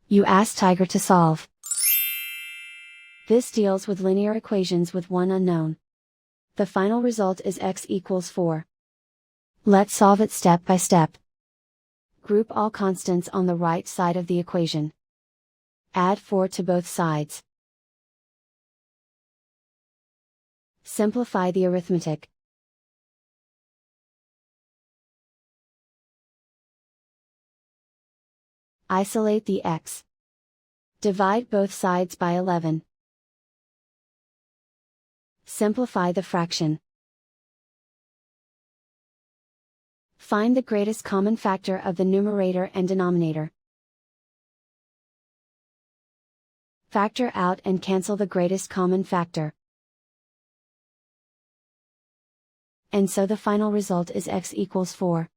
You ask Tiger to solve. This deals with linear equations with one unknown. The final result is x equals 4. Let's solve it step by step. Group all constants on the right side of the equation. Add 4 to both sides. Simplify the arithmetic. Isolate the x. Divide both sides by 11. Simplify the fraction. Find the greatest common factor of the numerator and denominator. Factor out and cancel the greatest common factor. And so the final result is x equals 4.